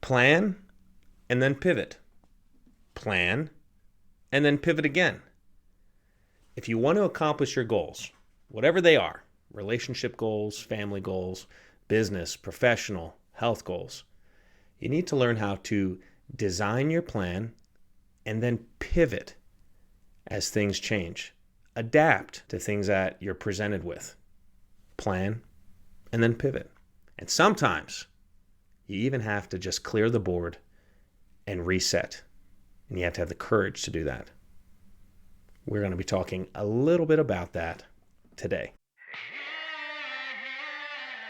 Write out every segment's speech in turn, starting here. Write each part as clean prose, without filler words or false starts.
Plan and then pivot. Plan and then pivot again. If you want to accomplish your goals, whatever they are, relationship goals, family goals, business, professional, health goals, you need to learn how to design your plan and then pivot as things change. Adapt to things that you're presented with. Plan and then pivot. And sometimes you even have to just clear the board and reset. And you have to have the courage to do that. We're going to be talking a little bit about that today.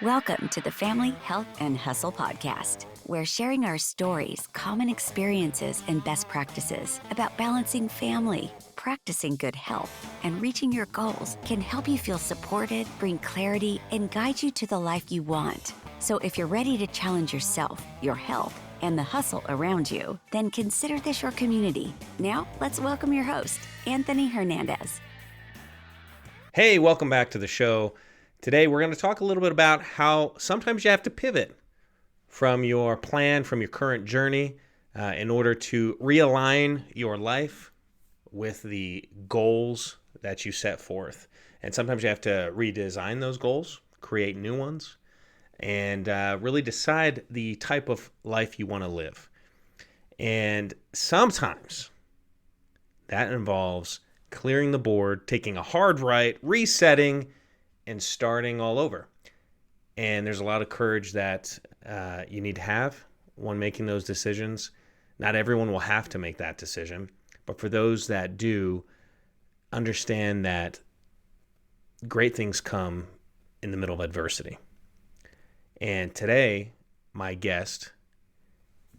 Welcome to the Family, Health, and Hustle podcast. We're sharing our stories, common experiences, and best practices about balancing family, practicing good health, and reaching your goals can help you feel supported, bring clarity, and guide you to the life you want. So if you're ready to challenge yourself, your health, and the hustle around you, then consider this your community. Now, let's welcome your host, Anthony Hernandez. Hey, welcome back to the show. Today, we're going to talk a little bit about how sometimes you have to pivot from your plan, from your current journey, in order to realign your life with the goals that you set forth. And sometimes you have to redesign those goals, create new ones, and really decide the type of life you want to live. And sometimes that involves clearing the board, taking a hard right, resetting, and starting all over. And there's a lot of courage that you need to have when making those decisions. Not everyone will have to make that decision, but for those that do, understand that great things come in the middle of adversity. And today, my guest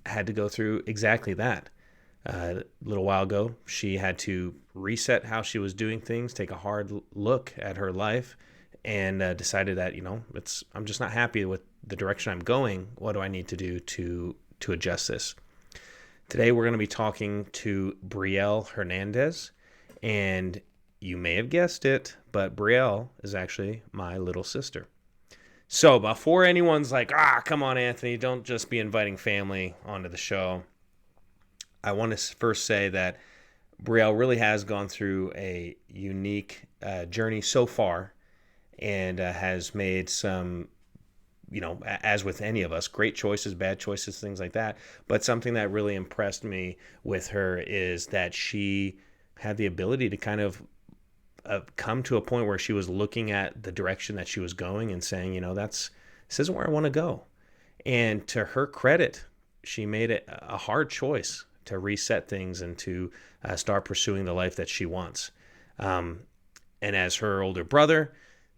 had to go through exactly that. A little while ago, she had to reset how she was doing things, take a hard look at her life, and decided that, I'm just not happy with the direction I'm going. What do I need to do to adjust this? Today, we're going to be talking to Brielle Hernandez, and you may have guessed it, but Brielle is actually my little sister. So before anyone's like, come on, Anthony, don't just be inviting family onto the show, I want to first say that Brielle really has gone through a unique journey so far, and has made some, as with any of us, great choices, bad choices, things like that. But something that really impressed me with her is that she had the ability to kind of come to a point where she was looking at the direction that she was going and saying, this isn't where I want to go. And to her credit, she made it a hard choice to reset things and to start pursuing the life that she wants. And as her older brother,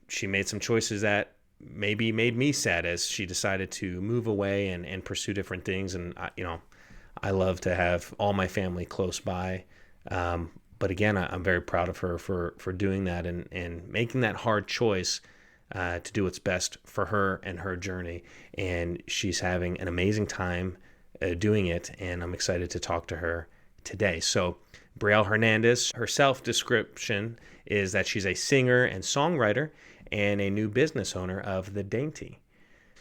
she made some choices that maybe made me sad as she decided to move away and pursue different things. And, I love to have all my family close by. But again, I'm very proud of her for doing that and making that hard choice to do what's best for her and her journey. And she's having an amazing time doing it. And I'm excited to talk to her today. So Brielle Hernandez, her self-description is that she's a singer and songwriter and a new business owner of The Dainty.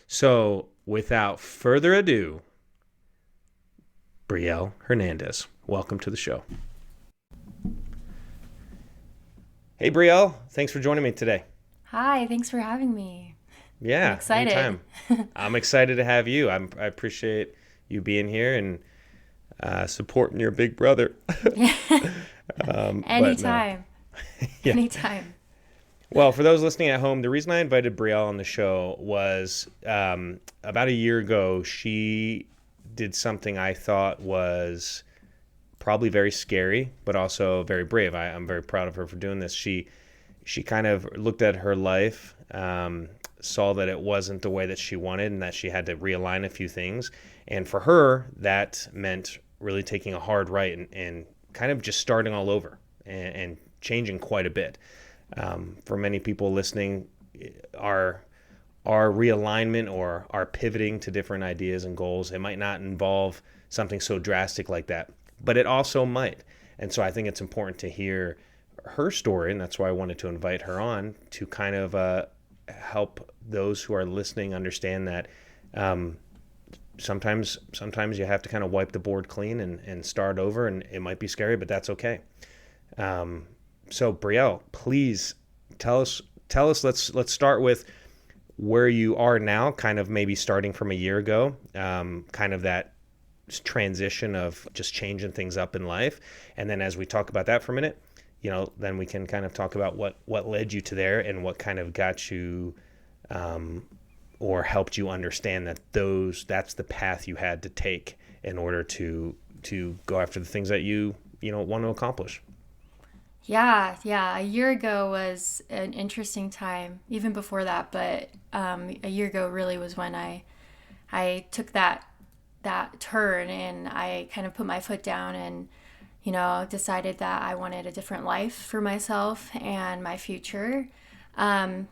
So without further ado, Brielle Hernandez, welcome to the show. Hey, Brielle, thanks for joining me today. Hi, thanks for having me. Yeah, I'm excited. Anytime. I'm excited to have you. I appreciate you being here and supporting your big brother. Anytime. Yeah. Anytime. Well, for those listening at home, the reason I invited Brielle on the show was about a year ago, she did something I thought was probably very scary, but also very brave. I'm very proud of her for doing this. She kind of looked at her life, saw that it wasn't the way that she wanted and that she had to realign a few things. And for her, that meant really taking a hard right and kind of just starting all over and changing quite a bit. For many people listening, our realignment or our pivoting to different ideas and goals, it might not involve something so drastic like that, but it also might. And so I think it's important to hear her story, and that's why I wanted to invite her on to kind of help those who are listening understand that sometimes you have to kind of wipe the board clean and start over, and it might be scary, but that's okay. So Brielle, please tell us, let's start with where you are now, kind of maybe starting from a year ago, kind of that transition of just changing things up in life. And then as we talk about that for a minute, then we can kind of talk about what led you to there and what kind of got you, or helped you understand that that's the path you had to take in order to go after the things that you want to accomplish. Yeah. A year ago was an interesting time, even before that. But a year ago really was when I took that turn, and I kind of put my foot down and decided that I wanted a different life for myself and my future. And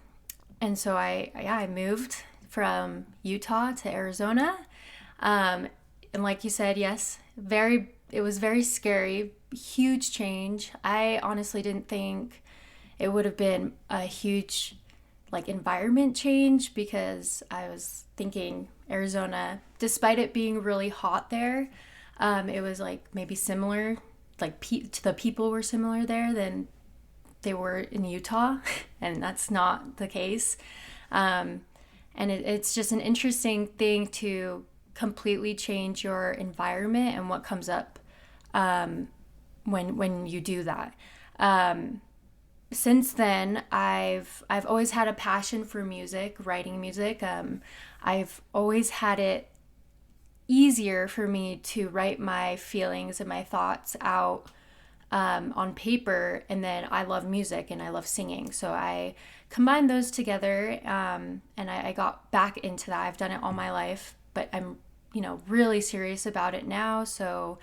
so I moved from Utah to Arizona. And like you said, yes, it was very scary, huge change. I honestly didn't think it would have been a huge environment change, because I was thinking Arizona, despite it being really hot there, it was maybe similar, the people were similar there than they were in Utah, and that's not the case. And it's just an interesting thing to completely change your environment and what comes up when you do that. Since then, I've always had a passion for music, writing music. I've always had it easier for me to write my feelings and my thoughts out on paper, and then I love music and I love singing, so I combined those together, and I got back into that. I've done it all my life, but I'm really serious about it now. So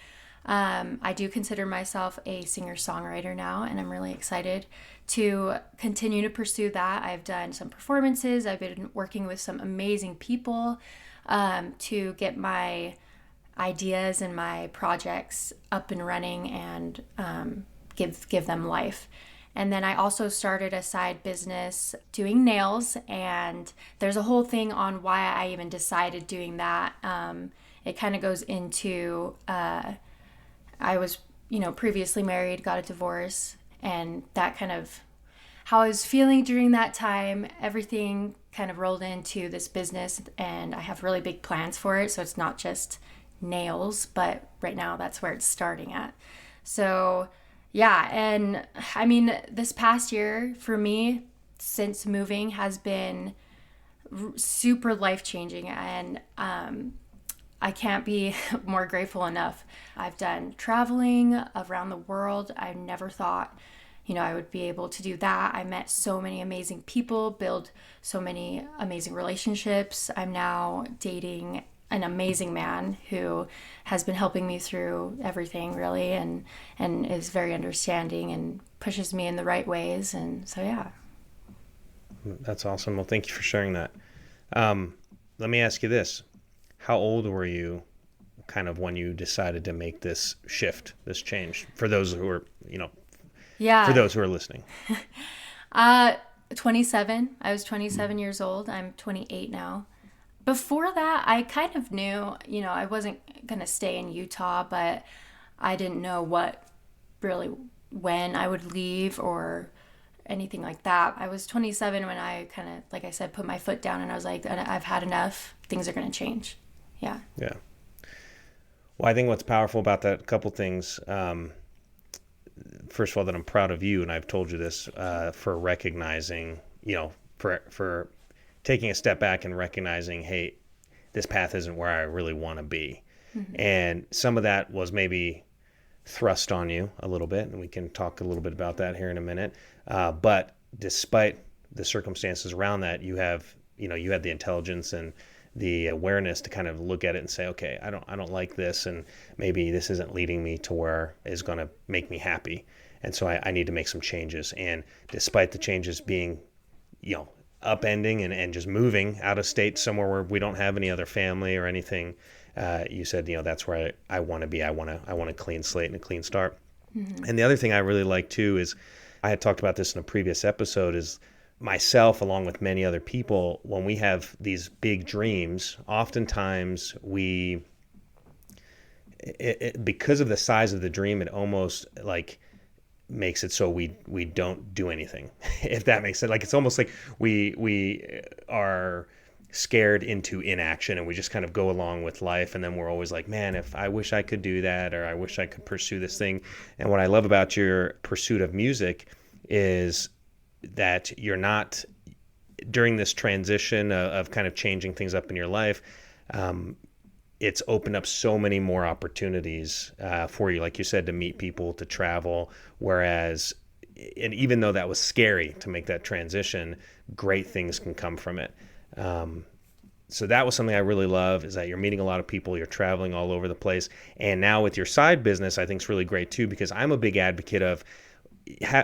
I do consider myself a singer-songwriter now, and I'm really excited to continue to pursue that. I've done some performances. I've been working with some amazing people to get my ideas and my projects up and running and give them life. And then I also started a side business doing nails, and there's a whole thing on why I even decided doing that. It kind of goes into I was previously married, got a divorce, and that kind of how I was feeling during that time, everything kind of rolled into this business, and I have really big plans for it. So it's not just nails, but right now that's where it's starting at. So yeah, and I mean, this past year for me, since moving, has been super life-changing, and I can't be more grateful enough. I've done traveling around the world. I never thought, I would be able to do that. I met so many amazing people, build so many amazing relationships. I'm now dating an amazing man who has been helping me through everything, really, and is very understanding and pushes me in the right ways. And so, yeah. That's awesome. Well, thank you for sharing that. Let me ask you this. How old were you kind of when you decided to make this shift, this change, for those who are, for those who are listening? 27. I was 27 years old. I'm 28 now. Before that, I kind of knew, I wasn't going to stay in Utah, but I didn't know when I would leave or anything like that. I was 27 when I kind of, like I said, put my foot down, and I was like, I've had enough. Things are going to change. Yeah. Yeah. Well, I think what's powerful about that, a couple things. First of all, that I'm proud of you, and I've told you this, for recognizing, for taking a step back and recognizing, hey, this path isn't where I really want to be. Mm-hmm. And some of that was maybe thrust on you a little bit, and we can talk a little bit about that here in a minute. But despite the circumstances around that, you had the intelligence and the awareness to kind of look at it and say, okay, I don't like this, and maybe this isn't leading me to where is going to make me happy. And so I need to make some changes. And despite the changes being, upending and just moving out of state somewhere where we don't have any other family or anything, you said, that's where I want to be. I want a clean slate and a clean start. Mm-hmm. And the other thing I really like too is, I had talked about this in a previous episode, is myself, along with many other people, when we have these big dreams, oftentimes because of the size of the dream, it almost like makes it so we don't do anything, if that makes sense. Like it's almost like we are scared into inaction, and we just kind of go along with life, and then we're always like, man, if I wish I could do that, or I wish I could pursue this thing. And what I love about your pursuit of music is that you're not, during this transition of kind of changing things up in your life, it's opened up so many more opportunities for you, like you said, to meet people, to travel. Whereas, and even though that was scary to make that transition, great things can come from it. So that was something I really love, is that you're meeting a lot of people, you're traveling all over the place. And now with your side business, I think it's really great too, because I'm a big advocate of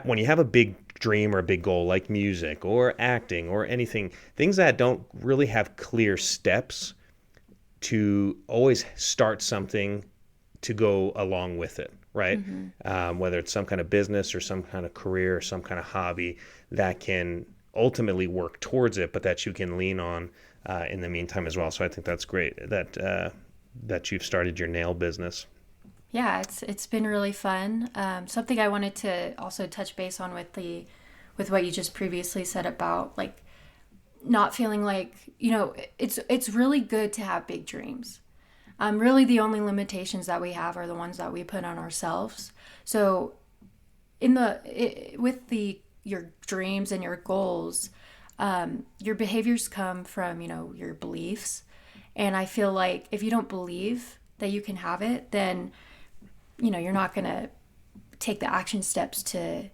when you have a big dream or a big goal like music or acting or anything, things that don't really have clear steps, to always start something to go along with it, right? Whether it's some kind of business or some kind of career or some kind of hobby that can ultimately work towards it, but that you can lean on in the meantime as well. So I think that's great that you've started your nail business. Yeah, it's been really fun. Something I wanted to also touch base on with what you just previously said about like not feeling like, it's really good to have big dreams. Really the only limitations that we have are the ones that we put on ourselves. So with your dreams and your goals, your behaviors come from, your beliefs. And I feel like if you don't believe that you can have it, then, you're not going to take the action steps to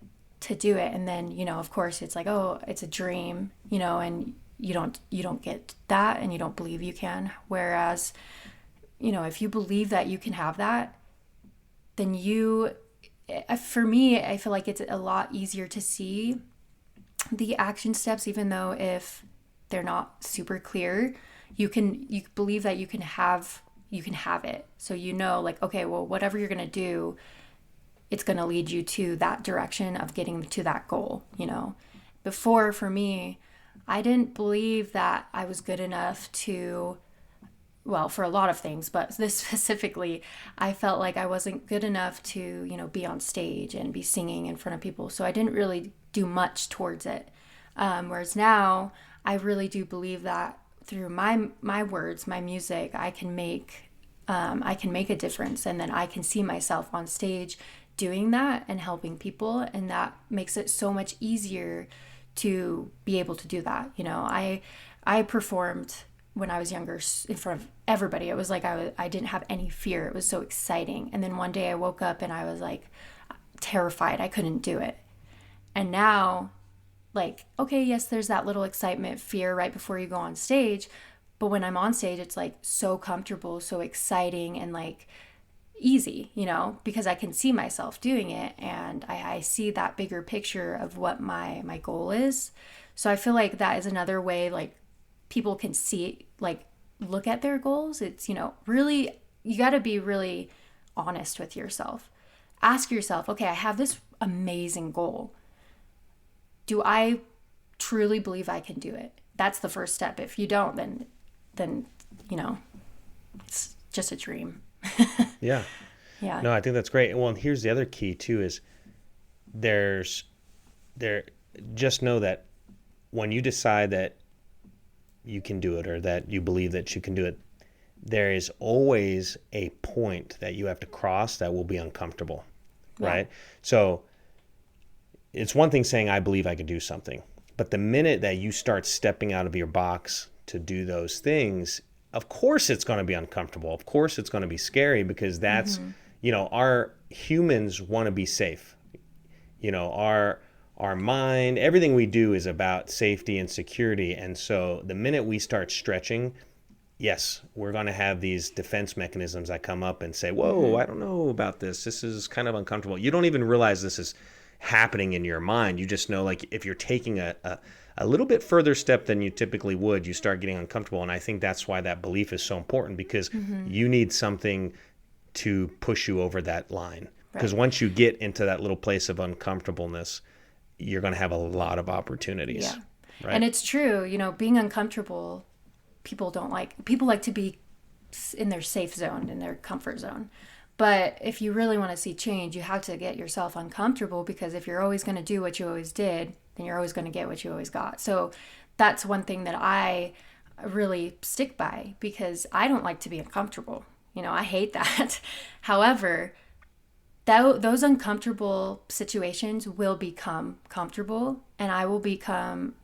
do it. And then, of course it's like, oh, it's a dream, and you don't get that, and you don't believe you can. Whereas, if you believe that you can have that, then for me, I feel like it's a lot easier to see the action steps, even though if they're not super clear, you believe that you can have it. So, like, okay, well, whatever you're going to do, it's going to lead you to that direction of getting to that goal. Before, for me, I didn't believe that I was good enough to, well, for a lot of things, but this specifically, I felt like I wasn't good enough to, be on stage and be singing in front of people. So I didn't really do much towards it. Whereas now I really do believe that through my words, my music, I can make a difference, and then I can see myself on stage doing that and helping people, and that makes it so much easier to be able to do that. I performed when I was younger in front of everybody. It was like I didn't have any fear. It was so exciting. And then one day I woke up and I was like terrified. I couldn't do it. And now, like, okay, yes, there's that little excitement, fear right before you go on stage. But when I'm on stage, it's like so comfortable, so exciting, and like easy, because I can see myself doing it, and I see that bigger picture of what my goal is. So I feel like that is another way, like, people can see, like, look at their goals. It's, really, you got to be really honest with yourself. Ask yourself, okay, I have this amazing goal. Do I truly believe I can do it? That's the first step. If you don't, then it's just a dream. Yeah. Yeah. No, I think that's great. Well, and here's the other key too, is just know that when you decide that you can do it, or that you believe that you can do it, there is always a point that you have to cross that will be uncomfortable, right? So it's one thing saying, I believe I can do something. But the minute that you start stepping out of your box to do those things, of course it's going to be uncomfortable. Of course it's going to be scary, because that's, our humans want to be safe. Our mind, everything we do is about safety and security. And so the minute we start stretching, yes, we're going to have these defense mechanisms that come up and say, whoa, I don't know about this. This is kind of uncomfortable. You don't even realize this is happening in your mind. You just know, like, if you're taking a little bit further step than you typically would, you start getting uncomfortable. And I think that's why that belief is so important, because you need something to push you over that line. Because once you get into that little place of uncomfortableness, you're going to have a lot of opportunities. Yeah. right? And it's true, being uncomfortable, people like to be in their safe zone, in their comfort zone. But if you really want to see change, you have to get yourself uncomfortable, because if you're always going to do what you always did, then you're always going to get what you always got. So that's one thing that I really stick by, because I don't like to be uncomfortable. I hate that. However, those uncomfortable situations will become comfortable, and I will become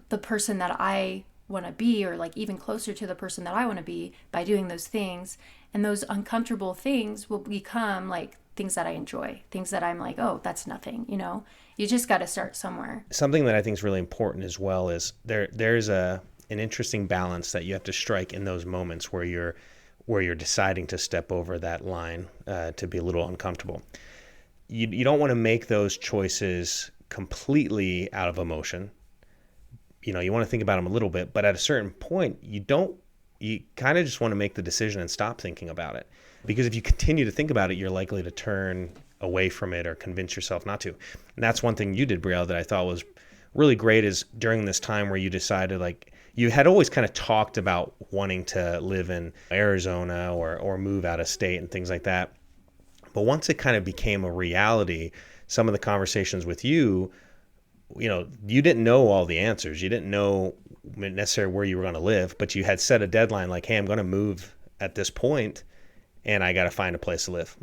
the person that I want to be, or like even closer to the person that I want to be, by doing those things. And those uncomfortable things will become like things that I enjoy, things that I'm like, oh, that's nothing. You just got to start somewhere. Something that I think is really important as well is there's an interesting balance that you have to strike in those moments where you're deciding to step over that line, to be a little uncomfortable. You don't want to make those choices completely out of emotion. You want to think about them a little bit, but at a certain point, you kind of just want to make the decision and stop thinking about it. Because if you continue to think about it, you're likely to turn away from it or convince yourself not to. And that's one thing you did, Brielle, that I thought was really great, is during this time where you decided, like, you had always kind of talked about wanting to live in Arizona or move out of state and things like that. But once it kind of became a reality, some of the conversations with you didn't know all the answers. You didn't know necessarily where you were going to live, but you had set a deadline like, hey, I'm going to move at this point and I got to find a place to live.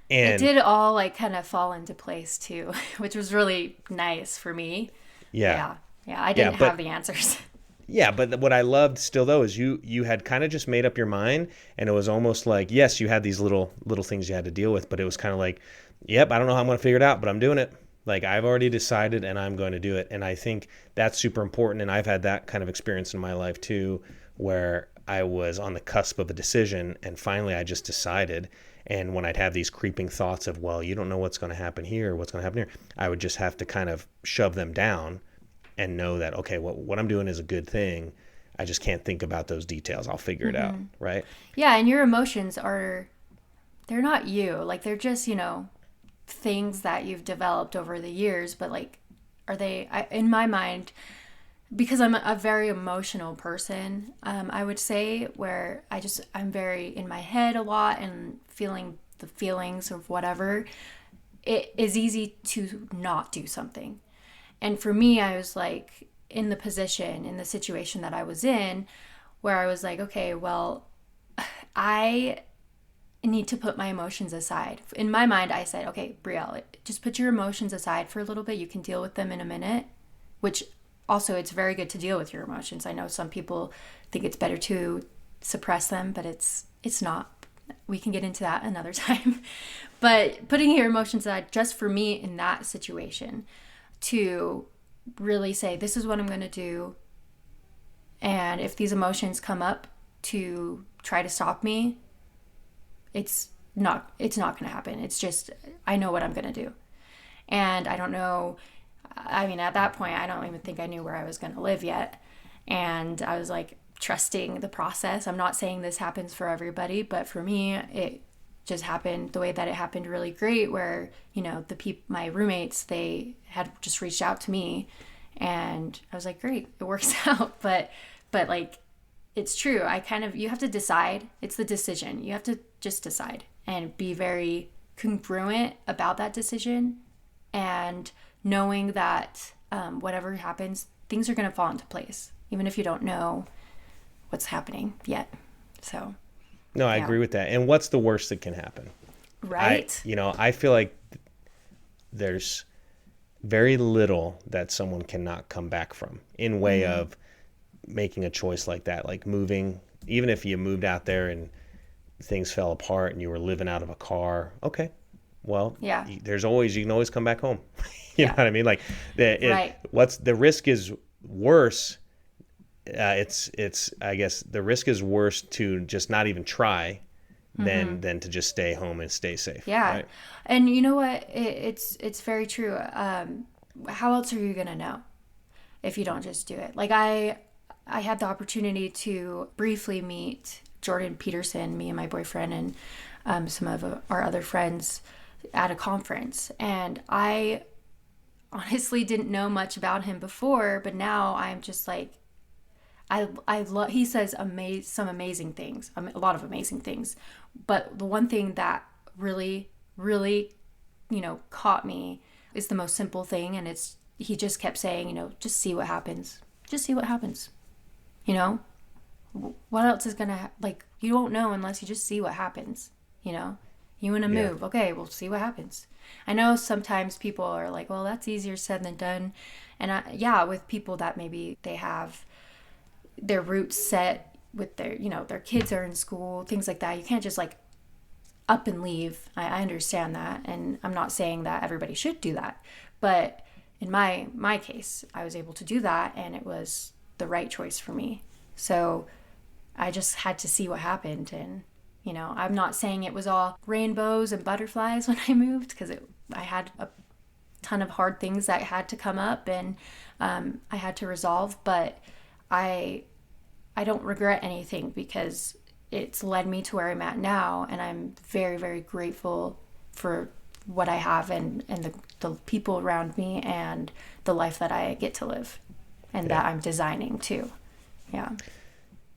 And it did all like kind of fall into place too, which was really nice for me. Yeah. I didn't have the answers. Yeah, but what I loved still though is you had kind of just made up your mind, and it was almost like, yes, you had these little things you had to deal with, but it was kind of like, yep, I don't know how I'm going to figure it out, but I'm doing it. Like, I've already decided and I'm going to do it. And I think that's super important. And I've had that kind of experience in my life too, where I was on the cusp of a decision and finally I just decided. And when I'd have these creeping thoughts of, well, you don't know what's going to happen here, what's going to happen here, I would just have to kind of shove them down and know that, okay, what I'm doing is a good thing. I just can't think about those details. I'll figure it out. Right. Yeah. And your emotions they're not you. Like, they're just, things that you've developed over the years, but like, in my mind, because I'm a very emotional person, I would say, where I'm very in my head a lot and feeling the feelings of whatever, it is easy to not do something. And for me, I was like in the situation that I was in, where I was like, okay, well, I need to put my emotions aside. In my mind, I said, okay, Brielle, just put your emotions aside for a little bit. You can deal with them in a minute, which also, it's very good to deal with your emotions. I know some people think it's better to suppress them, but it's not. We can get into that another time. But putting your emotions aside, just for me in that situation, to really say, this is what I'm going to do. And if these emotions come up to try to stop me, it's not going to happen. It's just, I know what I'm going to do. And I don't know, I mean, at that point, I don't even think I knew where I was going to live yet. And I was like trusting the process. I'm not saying this happens for everybody, but for me, it just happened the way that it happened really great, where, my roommates, they had just reached out to me, and I was like, great, it works out. But like, it's true. You have to decide. It's the decision. You have to just decide and be very congruent about that decision, and knowing that whatever happens, things are going to fall into place, even if you don't know what's happening yet. So, no, I agree with that. And what's the worst that can happen? Right. I feel like there's very little that someone cannot come back from in way of making a choice like that, like moving. Even if you moved out there and things fell apart and you were living out of a car, okay, well, yeah, you can always come back home. You know what I mean? Like, what's the risk is worse. It's I guess the risk is worse to just not even try than to just stay home and stay safe. Yeah. Right? And you know what? It's very true. How else are you going to know if you don't just do it? Like, I had the opportunity to briefly meet Jordan Peterson, me and my boyfriend, and some of our other friends at a conference. And I honestly didn't know much about him before, but now I'm just like, I love, he says some amazing things, a lot of amazing things. But the one thing that really, really, caught me is the most simple thing. And he just kept saying, just see what happens. Just see what happens. You know, what else is going to, like, you won't know unless you just see what happens. You want to move. Okay, we'll see what happens. I know sometimes people are like, well, that's easier said than done. And with people that maybe they have their roots set with their kids are in school, things like that. You can't just like up and leave. I understand that. And I'm not saying that everybody should do that. But in my case, I was able to do that, and it was the right choice for me. So I just had to see what happened. And, I'm not saying it was all rainbows and butterflies when I moved, because I had a ton of hard things that had to come up, and I had to resolve. But I don't regret anything, because it's led me to where I'm at now, and I'm very, very grateful for what I have, and the people around me, and the life that I get to live, and that I'm designing too.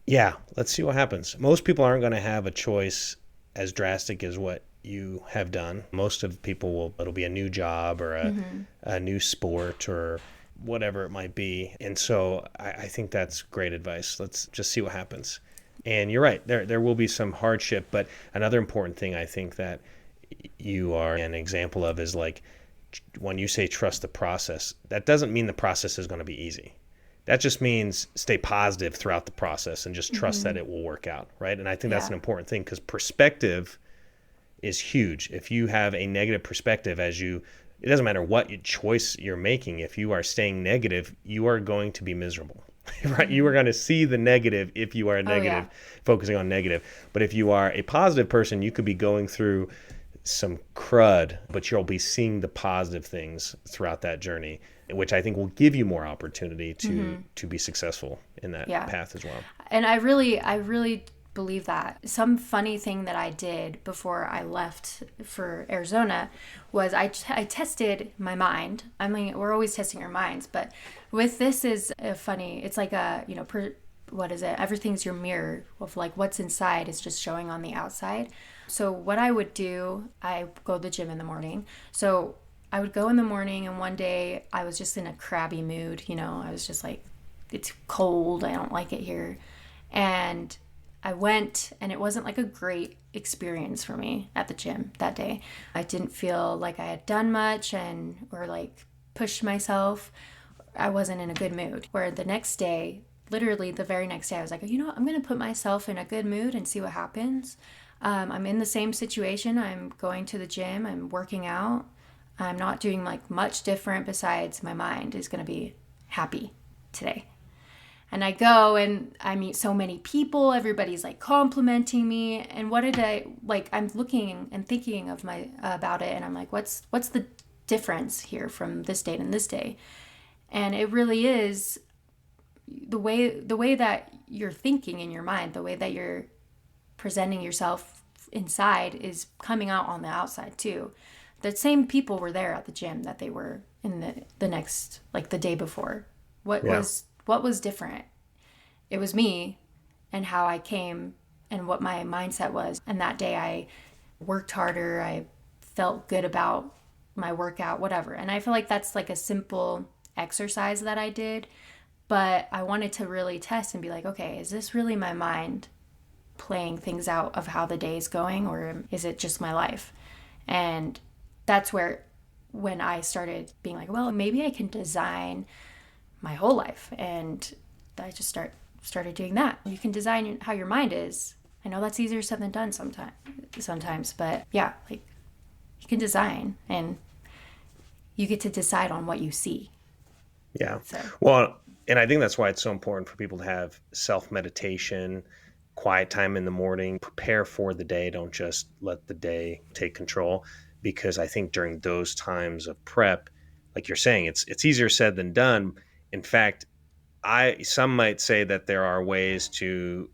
Yeah, let's see what happens. Most people aren't going to have a choice as drastic as what you have done. Most of the people it'll be a new job or a new sport or whatever it might be. And so I think that's great advice. Let's just see what happens. And you're right, there will be some hardship, but another important thing I think that you are an example of is, like, when you say trust the process, that doesn't mean the process is going to be easy. That just means stay positive throughout the process and just trust that it will work out, right? And I think that's an important thing, because perspective is huge. If you have a negative perspective, it doesn't matter what choice you're making, if you are staying negative, you are going to be miserable, right? You are going to see the negative if you are negative, focusing on negative. But if you are a positive person, you could be going through some crud, but you'll be seeing the positive things throughout that journey, which I think will give you more opportunity to be successful in that path as well. And I really believe that. Some funny thing that I did before I left for Arizona was I tested my mind. I mean, we're always testing our minds, but with this is funny. It's like what is it? Everything's your mirror of, like, what's inside is just showing on the outside. So what I would do, I go to the gym in the morning. So I would go in the morning, and one day I was just in a crabby mood. I was just like, it's cold. I don't like it here. And I went, and it wasn't like a great experience for me at the gym that day. I didn't feel like I had done much or like pushed myself. I wasn't in a good mood. Where the next day, literally the very next day, I was like, I'm going to put myself in a good mood and see what happens. I'm in the same situation. I'm going to the gym. I'm working out. I'm not doing like much different besides my mind is going to be happy today. And I go and I meet so many people. Everybody's like complimenting me. And what did I'm looking and thinking about it. And I'm like, what's the difference here from this day and this day? And it really is the way that you're thinking in your mind, the way that you're presenting yourself inside is coming out on the outside too. The same people were there at the gym that they were in the next, like the day before. What was different? It was me and how I came and what my mindset was. And that day I worked harder. I felt good about my workout, whatever. And I feel like that's like a simple exercise that I did, but I wanted to really test and be like, okay, is this really my mind playing things out of how the day is going, or is it just my life? And that's when I started being like, well, maybe I can design my whole life. And I just started doing that. You can design how your mind is. I know that's easier said than done sometimes, but yeah, like you can design and you get to decide on what you see. Yeah. So. Well, and I think that's why it's so important for people to have self-meditation, quiet time in the morning, prepare for the day. Don't just let the day take control, because I think during those times of prep, like you're saying, it's easier said than done. In fact, some might say that there are ways to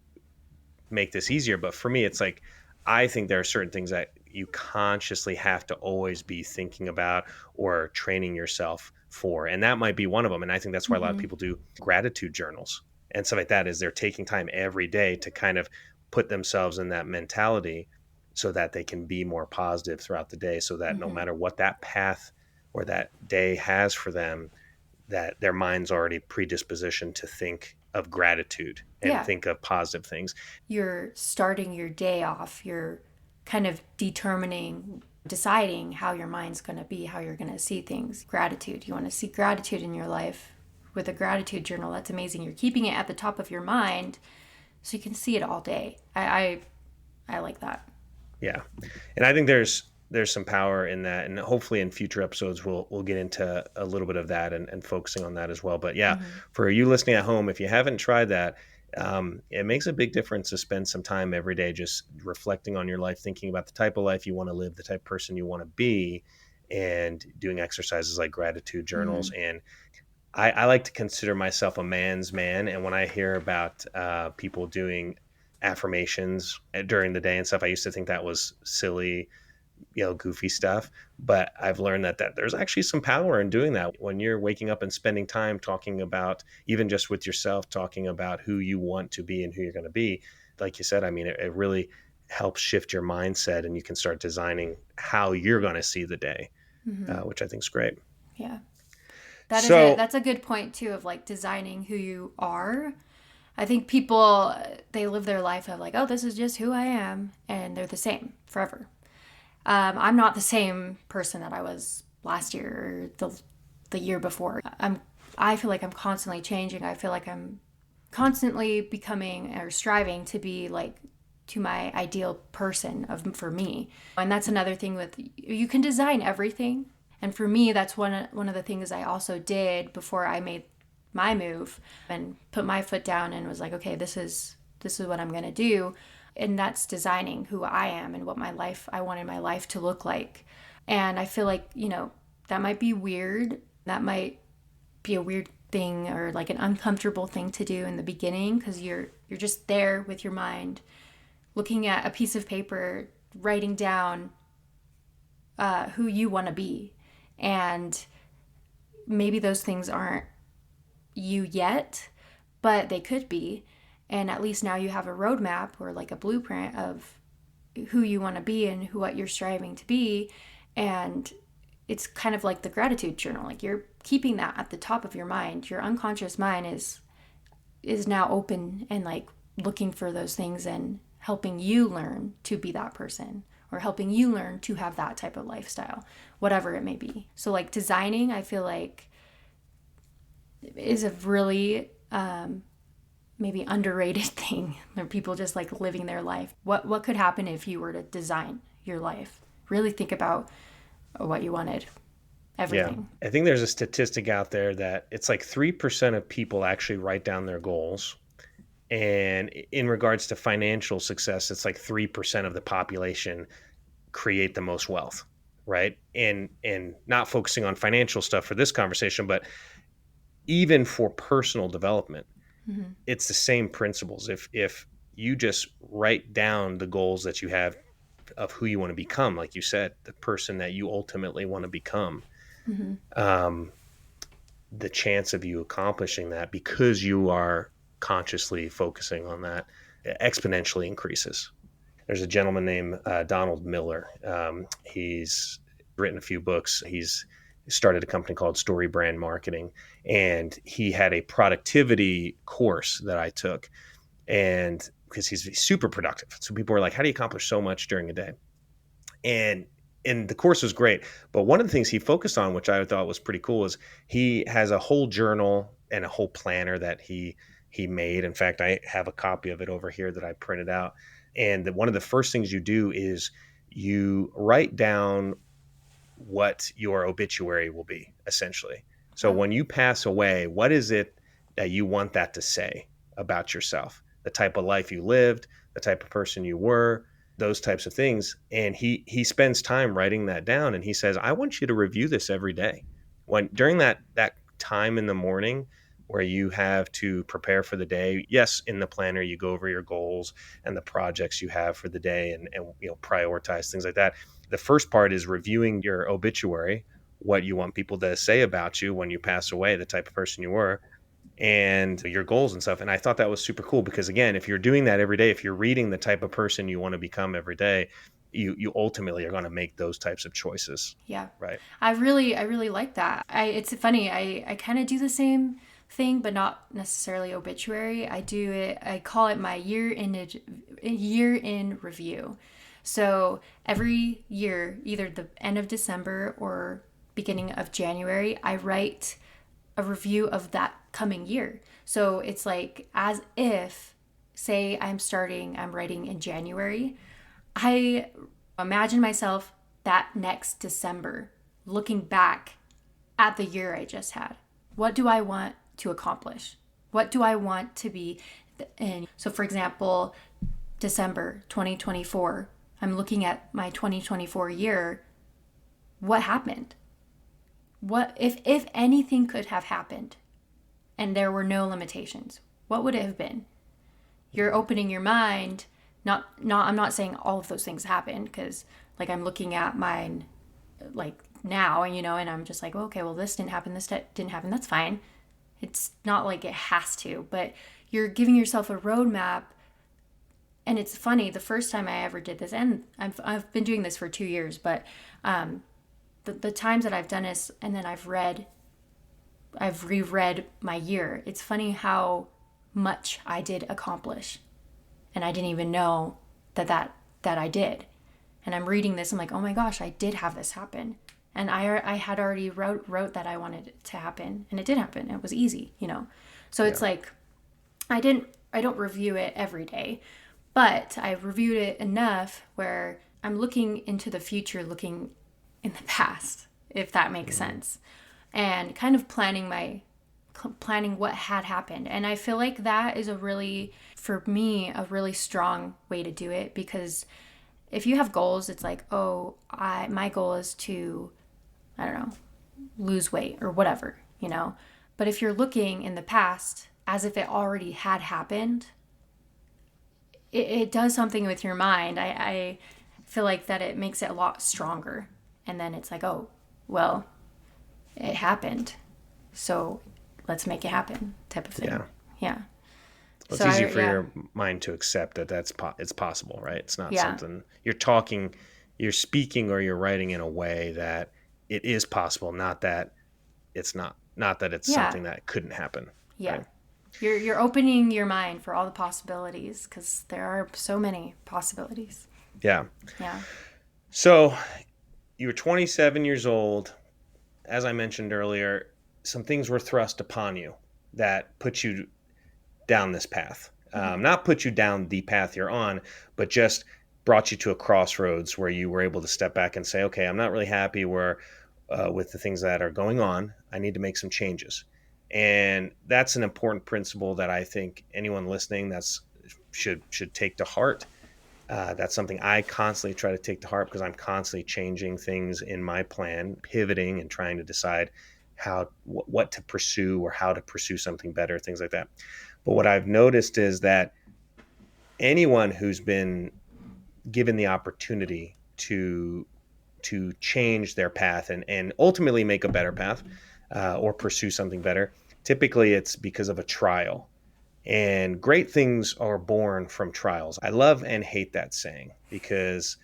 make this easier, but for me, it's like, I think there are certain things that you consciously have to always be thinking about or training yourself for. And that might be one of them. And I think that's why a lot of Mm-hmm. people do gratitude journals and stuff like that, is they're taking time every day to kind of put themselves in that mentality so that they can be more positive throughout the day, so that no Mm-hmm. matter what that path or that day has for them, that their mind's already predispositioned to think of gratitude and Yeah. think of positive things. You're starting your day off. You're kind of deciding how your mind's going to be, how you're going to see things. Gratitude. You want to see gratitude in your life with a gratitude journal. That's amazing. You're keeping it at the top of your mind so you can see it all day. I like that. Yeah. And I think there's some power in that. And hopefully in future episodes, we'll get into a little bit of that and focusing on that as well. But yeah, Mm-hmm. for you listening at home, if you haven't tried that, it makes a big difference to spend some time every day just reflecting on your life, thinking about the type of life you want to live, the type of person you want to be, and doing exercises like gratitude journals. Mm-hmm. And I like to consider myself a man's man. And when I hear about people doing affirmations during the day and stuff, I used to think that was silly, goofy stuff. But I've learned that there's actually some power in doing that. When you're waking up and spending time talking about, even just with yourself, talking about who you want to be and who you're going to be, like you said, I mean, it really helps shift your mindset, and you can start designing how you're going to see the day, Mm-hmm. which I think is great. Yeah. So That's a good point too of like designing who you are. I think people they live their life of like, oh, this is just who I am, and they're the same forever. I'm not the same person that I was last year or the year before. I feel like I'm constantly changing. I feel like I'm constantly becoming or striving to be like to my ideal person for me. And that's another thing with you can design everything. And for me, that's one of the things I also did before I made my move and put my foot down and was like, okay, this is what I'm going to do. And that's designing who I am and what I wanted my life to look like. And I feel like, that might be weird. That might be a weird thing or like an uncomfortable thing to do in the beginning because you're just there with your mind looking at a piece of paper, writing down who you want to be. And maybe those things aren't you yet, but they could be. And at least now you have a roadmap or like a blueprint of who you want to be and what you're striving to be. And it's kind of like the gratitude journal. Like you're keeping that at the top of your mind. Your unconscious mind is now open and like looking for those things and helping you learn to be that person or helping you learn to have that type of lifestyle, whatever it may be. So like designing, I feel like is a really maybe underrated thing where people just like living their life. What could happen if you were to design your life? Really think about what you wanted. Everything. Yeah. I think there's a statistic out there that it's like 3% of people actually write down their goals. And in regards to financial success, it's like 3% of the population create the most wealth, right? And not focusing on financial stuff for this conversation, but even for personal development, Mm-hmm. it's the same principles. If you just write down the goals that you have of who you want to become, like you said, the person that you ultimately want to become, Mm-hmm. um, the chance of you accomplishing that because you are consciously focusing on that exponentially increases. There's a gentleman named Donald Miller. He's written a few books. He's started a company called Story Brand Marketing, and he had a productivity course that I took, and because he's super productive, so people were like, "How do you accomplish so much during a day?" And the course was great, but one of the things he focused on, which I thought was pretty cool, is he has a whole journal and a whole planner that he made. In fact, I have a copy of it over here that I printed out. And one of the first things you do is you write down what your obituary will be, essentially. So Oh. when you pass away, what is it that you want that to say about yourself? The type of life you lived, the type of person you were, those types of things. And he spends time writing that down, and he says, I want you to review this every day. When during that time in the morning where you have to prepare for the day, yes, in the planner you go over your goals and the projects you have for the day and prioritize things like that. The first part is reviewing your obituary. what you want people to say about you when you pass away, the type of person you were, and your goals and stuff. And I thought that was super cool because, again, if you're doing that every day, if you're reading the type of person you want to become every day, you ultimately are going to make those types of choices. Yeah. Right. I really like that. It's funny. I kind of do the same thing, but not necessarily obituary. I call it my year in review. So every year, either the end of December or beginning of January, I write a review of that coming year. So it's like as if, say I'm writing in January, I imagine myself that next December looking back at the year I just had. What do I want to accomplish? What do I want to be in? So for example, December 2024, I'm looking at my 2024 year. What happened? What if anything could have happened and there were no limitations? What would it have been? You're opening your mind. I'm not saying all of those things happened, because like I'm looking at mine like now, and and I'm just like, okay, well, this didn't happen, didn't happen, that's fine. It's not like it has to, but you're giving yourself a roadmap. And it's funny, the first time I ever did this, and I've been doing this for 2 years, but the times that I've done this, and then I've reread my year, it's funny how much I did accomplish, and I didn't even know that I did. And I'm reading this, I'm like, oh my gosh, I did have this happen, and I had already wrote that I wanted it to happen, and it did happen. It was easy, So it's like I don't review it every day, but I reviewed it enough where I'm looking into the future, looking in the past, if that makes sense, and kind of planning what had happened. And I feel like that is for me, a really strong way to do it, because if you have goals, it's like, oh, my goal is to, I don't know, lose weight or whatever, But if you're looking in the past as if it already had happened, it does something with your mind. I feel like that it makes it a lot stronger. And then it's like, oh, well, it happened, so let's make it happen, type of thing. Yeah. Well, it's easier for your mind to accept that it's possible, right? It's not something you're speaking or you're writing in a way that it is possible, not that it's something that couldn't happen. Yeah. Right? You're opening your mind for all the possibilities, because there are so many possibilities. Yeah. Yeah. So you were 27 years old. As I mentioned earlier, some things were thrust upon you that put you down this path. Not put you down the path you're on, but just brought you to a crossroads where you were able to step back and say, okay, I'm not really happy with the things that are going on. I need to make some changes. And that's an important principle that I think anyone listening should take to heart. That's something I constantly try to take to heart, because I'm constantly changing things in my plan, pivoting and trying to decide what to pursue or how to pursue something better, things like that. But what I've noticed is that anyone who's been given the opportunity to change their path and ultimately make a better path or pursue something better, typically it's because of a trial. And great things are born from trials. I love and hate that saying, because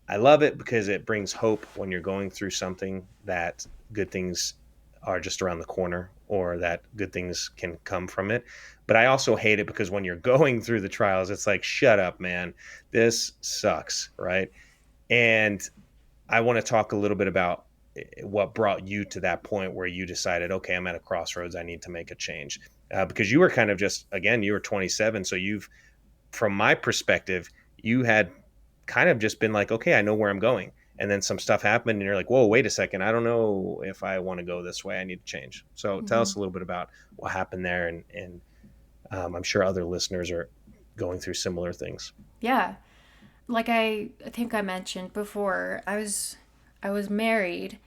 I love it because it brings hope when you're going through something, that good things are just around the corner, or that good things can come from it. But I also hate it because when you're going through the trials, it's like, shut up, man, this sucks, right? And I want to talk a little bit about what brought you to that point where you decided, okay, I'm at a crossroads, I need to make a change. Because you were kind of you were 27. So from my perspective, you had kind of just been like, okay, I know where I'm going. And then some stuff happened and you're like, whoa, wait a second. I don't know if I want to go this way. I need to change. So tell us a little bit about what happened there. And I'm sure other listeners are going through similar things. Yeah. Like I think I mentioned before, I was married,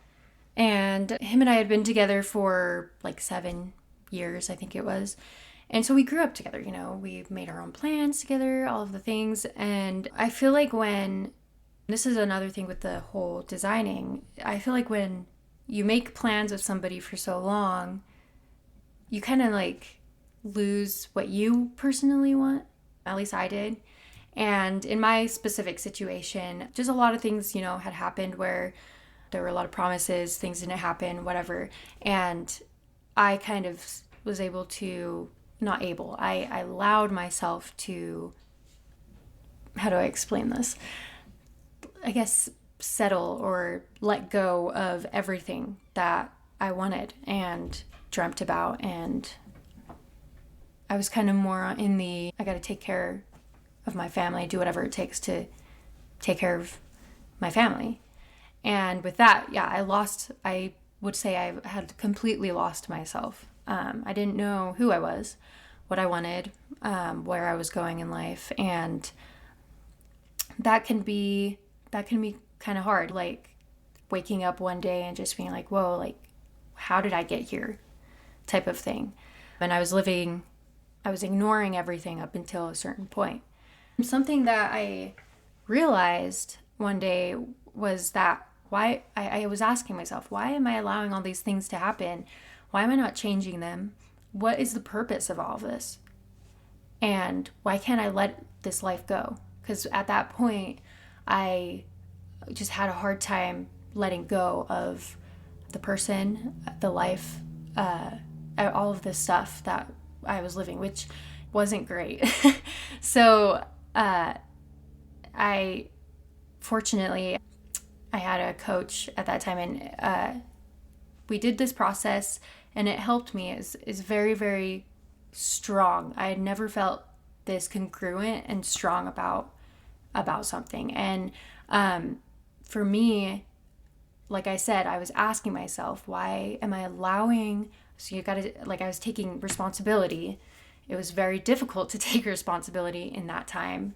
and him and I had been together for like 7 years, I think it was. And so we grew up together, we made our own plans together, all of the things. And I feel like this is another thing with the whole designing, I feel like when you make plans with somebody for so long, you kind of like lose what you personally want. At least I did. And in my specific situation, just a lot of things, had happened where there were a lot of promises, things didn't happen, whatever. And I kind of was able to, not able, I allowed myself to, how do I explain this? I guess settle or let go of everything that I wanted and dreamt about. And I was kind of more in the, I got to take care of my family, do whatever it takes to take care of my family. And with that, I would say I had completely lost myself. I didn't know who I was, what I wanted, where I was going in life. And that can be kind of hard, like waking up one day and just being like, whoa, like, how did I get here type of thing. And I was ignoring everything up until a certain point. Something that I realized one day was that I was asking myself, why am I allowing all these things to happen? Why am I not changing them? What is the purpose of all of this? And why can't I let this life go? Because at that point, I just had a hard time letting go of the person, the life, all of this stuff that I was living, which wasn't great. So fortunately, I had a coach at that time, and we did this process, and it helped me. Is very, very strong. I had never felt this congruent and strong about something. And for me, like I said, I was asking myself, why am I allowing? So I was taking responsibility. It was very difficult to take responsibility in that time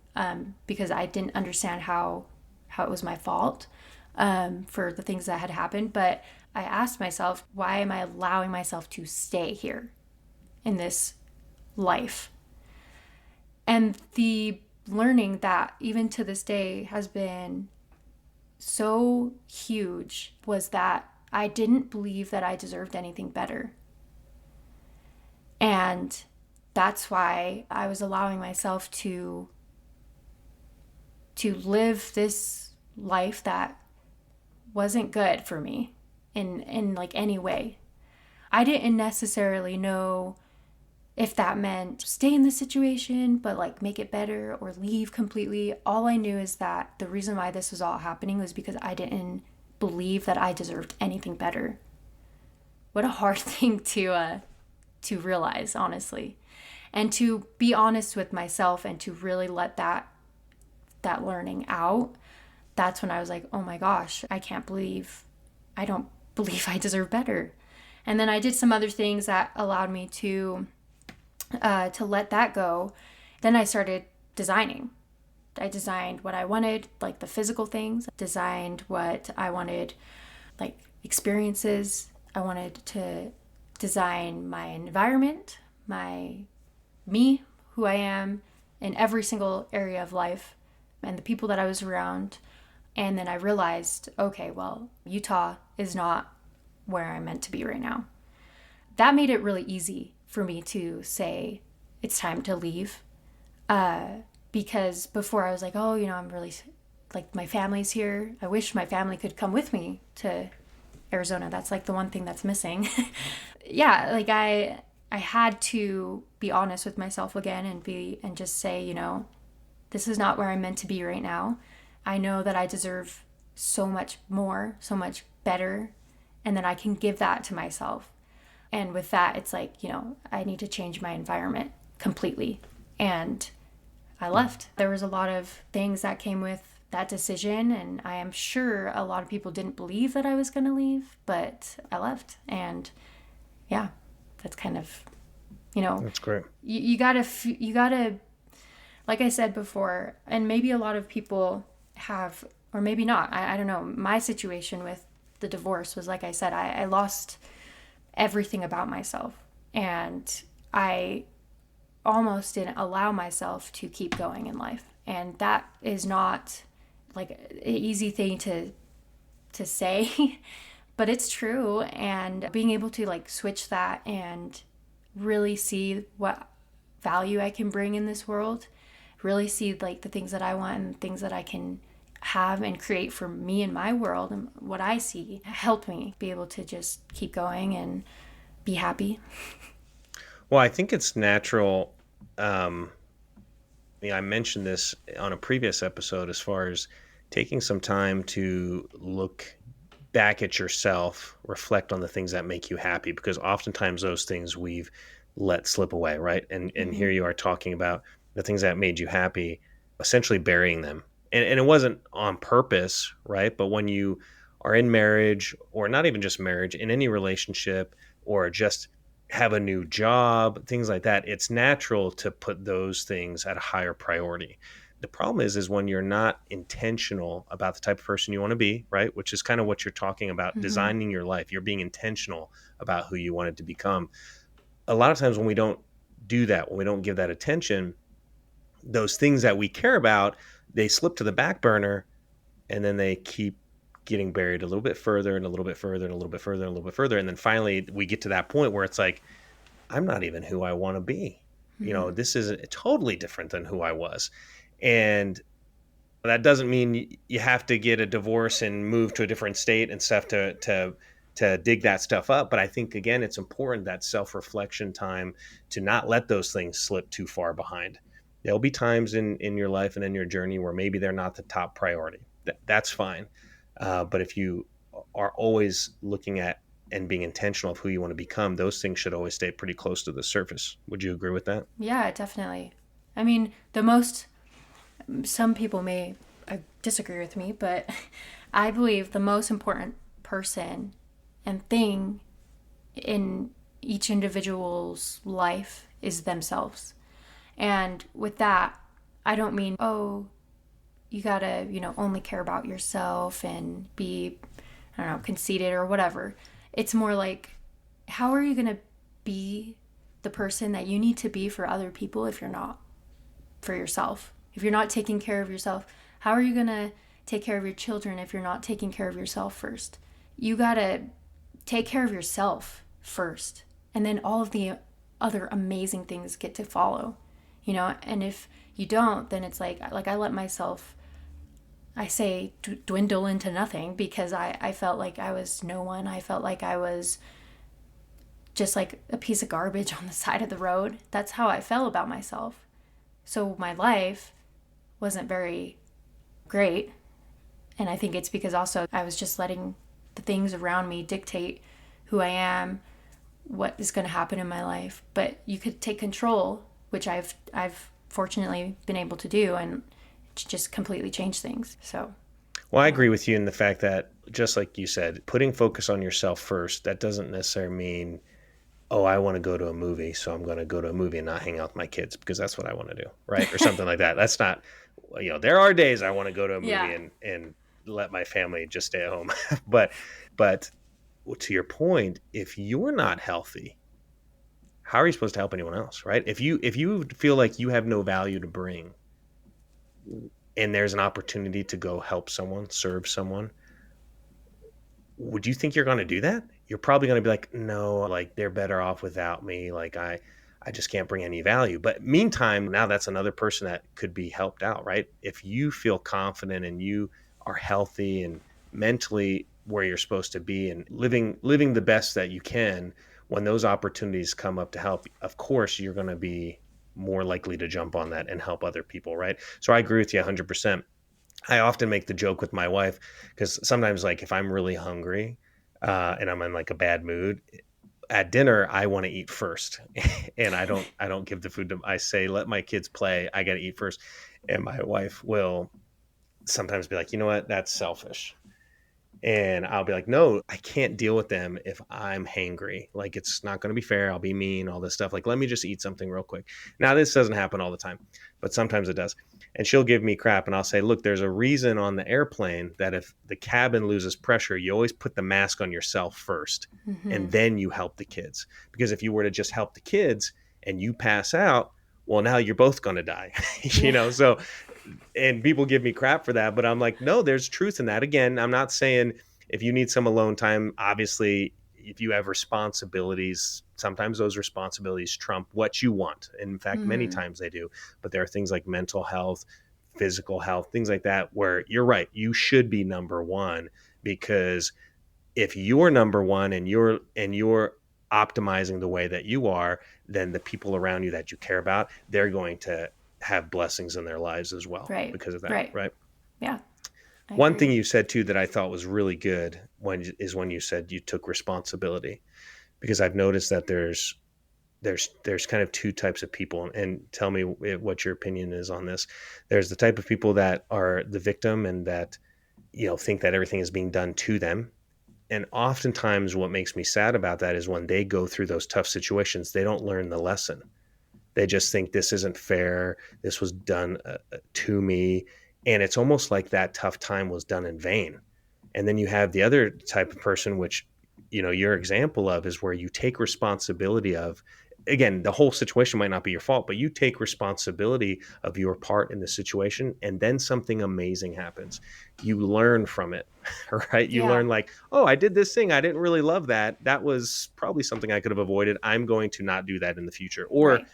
because I didn't understand how it was my fault for the things that had happened. But I asked myself, why am I allowing myself to stay here in this life? And the learning that even to this day has been so huge was that I didn't believe that I deserved anything better. And that's why I was allowing myself to live this life that wasn't good for me in like any way. I didn't necessarily know if that meant stay in the situation, but like make it better or leave completely. All I knew is that the reason why this was all happening was because I didn't believe that I deserved anything better. What a hard thing to realize, honestly. And to be honest with myself and to really let that learning out, that's when I was like, oh my gosh, I don't believe I deserve better. And then I did some other things that allowed me to let that go. Then I started designing. I designed what I wanted, like the physical things, designed what I wanted, like experiences. I wanted to design my environment, me, who I am in every single area of life, and the people that I was around. And then I realized, okay, well, Utah is not where I'm meant to be right now. That made it really easy for me to say it's time to leave. Because before I was like, oh, I'm really, like, my family's here. I wish my family could come with me to Arizona. That's like the one thing that's missing. Yeah, like I had to be honest with myself again and just say, this is not where I'm meant to be right now. I know that I deserve so much more, so much better, and then I can give that to myself. And with that, it's like, I need to change my environment completely. And I left. There was a lot of things that came with that decision, and I am sure a lot of people didn't believe that I was going to leave, but I left. And yeah, that's kind of, That's great. You gotta, like I said before, and maybe a lot of people have, or maybe not, I don't know. My situation with the divorce was, like I said, I lost everything about myself, and I almost didn't allow myself to keep going in life. And that is not like an easy thing to say, but it's true. And being able to like switch that and really see what value I can bring in this world, really see like the things that I want and things that I can have and create for me in my world and what I see helped me be able to just keep going and be happy. Well, I think it's natural. I mentioned this on a previous episode as far as taking some time to look back at yourself, reflect on the things that make you happy, because oftentimes those things we've let slip away, right? And here you are talking about the things that made you happy, essentially burying them. And it wasn't on purpose, right? But when you are in marriage, or not even just marriage, in any relationship, or just have a new job, things like that, it's natural to put those things at a higher priority. The problem is when you're not intentional about the type of person you want to be, right? Which is kind of what you're talking about, Mm-hmm. designing your life. You're being intentional about who you want it to become. A lot of times when we don't do that, when we don't give that attention, those things that we care about, they slip to the back burner, and then they keep getting buried a little bit further and a little bit further and a little bit further and a little bit further. And then finally we get to that point where it's like, I'm not even who I want to be. Mm-hmm. This is totally different than who I was. And that doesn't mean you have to get a divorce and move to a different state and stuff to dig that stuff up. But I think, again, it's important, that self-reflection time, to not let those things slip too far behind. There'll be times in your life and in your journey where maybe they're not the top priority. That's fine. But if you are always looking at and being intentional of who you want to become, those things should always stay pretty close to the surface. Would you agree with that? Yeah, definitely. I mean, the most, some people may disagree with me, but I believe the most important person and thing in each individual's life is themselves. And with that, I don't mean, oh, you gotta, only care about yourself and be, I don't know, conceited or whatever. It's more like, how are you gonna be the person that you need to be for other people if you're not for yourself? If you're not taking care of yourself, how are you gonna take care of your children if you're not taking care of yourself first? You gotta take care of yourself first, and then all of the other amazing things get to follow. And if you don't, then it's like I let myself, I say, dwindle into nothing, because I felt like I was no one. I felt like I was just like a piece of garbage on the side of the road. That's how I felt about myself. So my life wasn't very great. And I think it's because also I was just letting the things around me dictate who I am, what is going to happen in my life. But you could take control, which I've fortunately been able to do, and just completely change things. So, Well, I agree with you in the fact that, just like you said, putting focus on yourself first, that doesn't necessarily mean, oh, I want to go to a movie, so I'm going to go to a movie and not hang out with my kids because that's what I want to do, right? Or something like that. That's not, there are days I want to go to a movie yeah. and let my family just stay at home. but to your point, if you're not healthy, how are you supposed to help anyone else, right? If you feel like you have no value to bring, and there's an opportunity to go help someone, serve someone, would you think you're going to do that? You're probably going to be like, no, like they're better off without me. Like I just can't bring any value. But meantime, now that's another person that could be helped out, right? If you feel confident and you are healthy and mentally where you're supposed to be and living the best that you can, when those opportunities come up to help, of course, you're going to be more likely to jump on that and help other people, right? So I agree with you 100%. I often make the joke with my wife, because sometimes, like, if I'm really hungry and I'm in like a bad mood at dinner, I want to eat first, and I don't give the food to. I say, let my kids play. I got to eat first, and my wife will sometimes be like, you know what, that's selfish. And I'll be like, no, I can't deal with them if I'm hangry. Like, it's not going to be fair. I'll be mean, all this stuff. Like, let me just eat something real quick. Now, this doesn't happen all the time, but sometimes it does. And she'll give me crap. And I'll say, look, there's a reason on the airplane that if the cabin loses pressure, you always put the mask on yourself first, Mm-hmm. and then you help the kids. Because if you were to just help the kids and you pass out, well, now you're both going to die. Yeah. So, and people give me crap for that, but I'm like, no, there's truth in that. Again, I'm not saying if you need some alone time, obviously, if you have responsibilities, sometimes those responsibilities trump what you want. And in fact, many times they do. But there are things like mental health, physical health, things like that, where you're right. You should be number one, because if you're number one and you're optimizing the way that you are, then the people around you that you care about, they're going to have blessings in their lives as well Right. because of that. Right. Right. Yeah. I One agree. thing you said too that I thought was really good when you said you took responsibility, because I've noticed that there's kind of two types of people, and tell me what your opinion is on this. There's the type of people that are the victim and that think that everything is being done to them. And oftentimes what makes me sad about that is when they go through those tough situations, they don't learn the lesson. They just think this isn't fair. This was done to me. And it's almost like that tough time was done in vain. And then you have the other type of person, which, your example of is where you take responsibility of, again, the whole situation might not be your fault, but you take responsibility of your part in the situation. And then something amazing happens. You learn from it, right? You Yeah. learn like, oh, I did this thing. I didn't really love that. That was probably something I could have avoided. I'm going to not do that in the future. Or Right.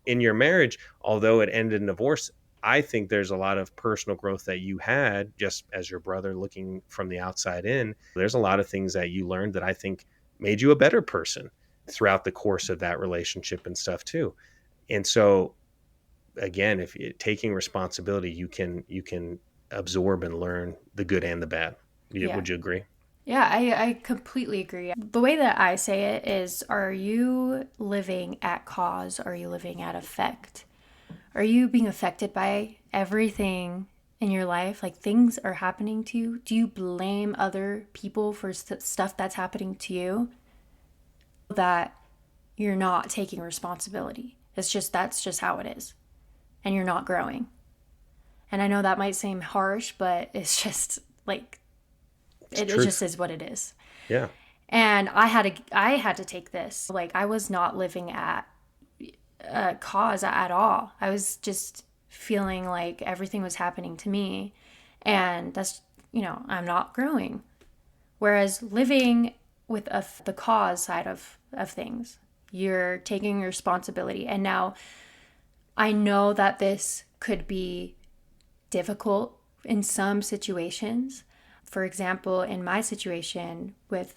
in your marriage, although it ended in divorce, I think there's a lot of personal growth that you had just as your brother looking from the outside in. There's a lot of things that you learned that I think made you a better person throughout the course of that relationship and stuff too. And so again, if you're taking responsibility, you can absorb and learn the good and the bad. Yeah. Would you agree? Yeah, I completely agree. The way that I say it is, are you living at cause? Or are you living at effect? Are you being affected by everything in your life? Like things are happening to you. Do you blame other people for stuff that's happening to you? That you're not taking responsibility. That's just how it is. And you're not growing. And I know that might seem harsh, but it's just like it just is what it is. Yeah. And I had to take this. Like I was not living at a cause at all. I was just feeling like everything was happening to me, and that's I'm not growing. Whereas living with the cause side of things, you're taking responsibility. And now I know that this could be difficult in some situations. For example, in my situation with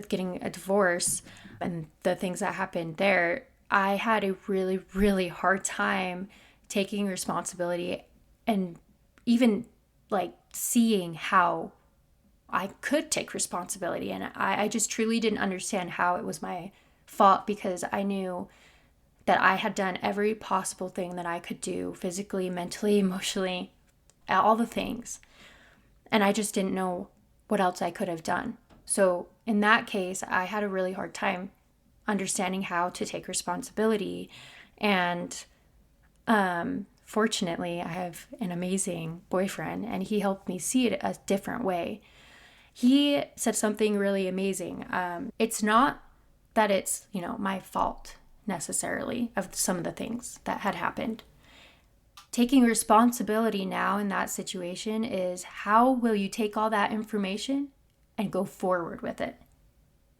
getting a divorce and the things that happened there, I had a really, really hard time taking responsibility and even like seeing how I could take responsibility. And I just truly didn't understand how it was my fault, because I knew that I had done every possible thing that I could do physically, mentally, emotionally, all the things. And I just didn't know what else I could have done. So in that case, I had a really hard time understanding how to take responsibility. And fortunately, I have an amazing boyfriend, and he helped me see it a different way. He said something really amazing. It's not that it's, my fault necessarily of some of the things that had happened. Taking responsibility now in that situation is, how will you take all that information and go forward with it?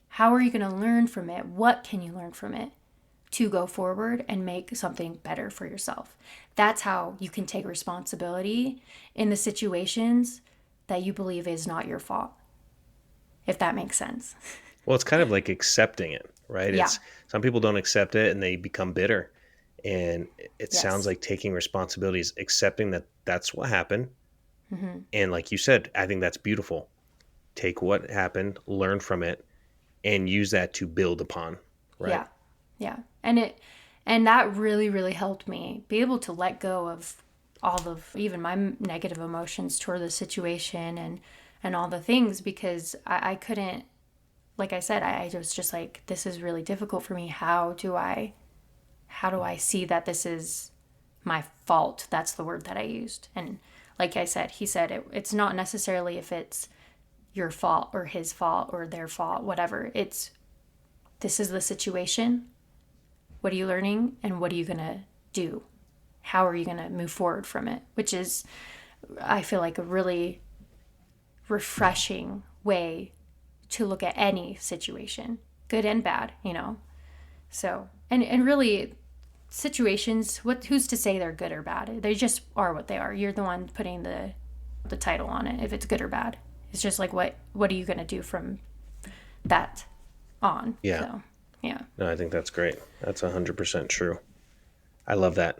How are you going to learn from it? What can you learn from it to go forward and make something better for yourself? That's how you can take responsibility in the situations that you believe is not your fault, if that makes sense. Well, it's kind of like accepting it, right? Yeah. It's some people don't accept it and they become bitter. And it sounds Yes. like taking responsibility is accepting that that's what happened. Mm-hmm. And like you said, I think that's beautiful. Take what happened, learn from it, and use that to build upon, right? Yeah. Yeah. And that really, really helped me be able to let go of all of even my negative emotions toward the situation and all the things, because I couldn't, like I said, I was just like, this is really difficult for me. How do I see that this is my fault? That's the word that I used. And like I said, he said it's not necessarily if it's your fault or his fault or their fault, whatever. This is the situation. What are you learning, and what are you going to do? How are you going to move forward from it? Which is, I feel like, a really refreshing way to look at any situation, good and bad, So, and really, situations, who's to say they're good or bad? They just are what they are. You're the one putting the title on it, if it's good or bad. It's just like, what are you going to do from that on? Yeah. So, yeah. No, I think that's great. That's 100% true. I love that.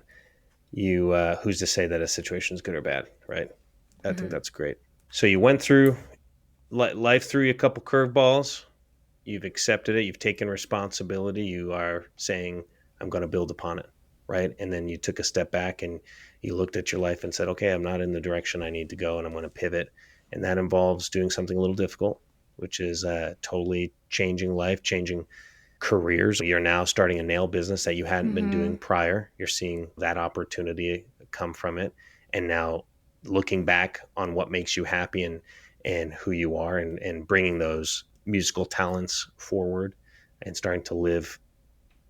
You, who's to say that a situation is good or bad, right? I think that's great. So you went through, life threw you a couple curveballs. You've accepted it. You've taken responsibility. You are saying, I'm going to build upon it, right? And then you took a step back and you looked at your life and said, okay, I'm not in the direction I need to go and I'm going to pivot. And that involves doing something a little difficult, which is totally changing life, changing careers. You're now starting a nail business that you hadn't been doing prior. You're seeing that opportunity come from it. And now looking back on what makes you happy and who you are and bringing those musical talents forward and starting to live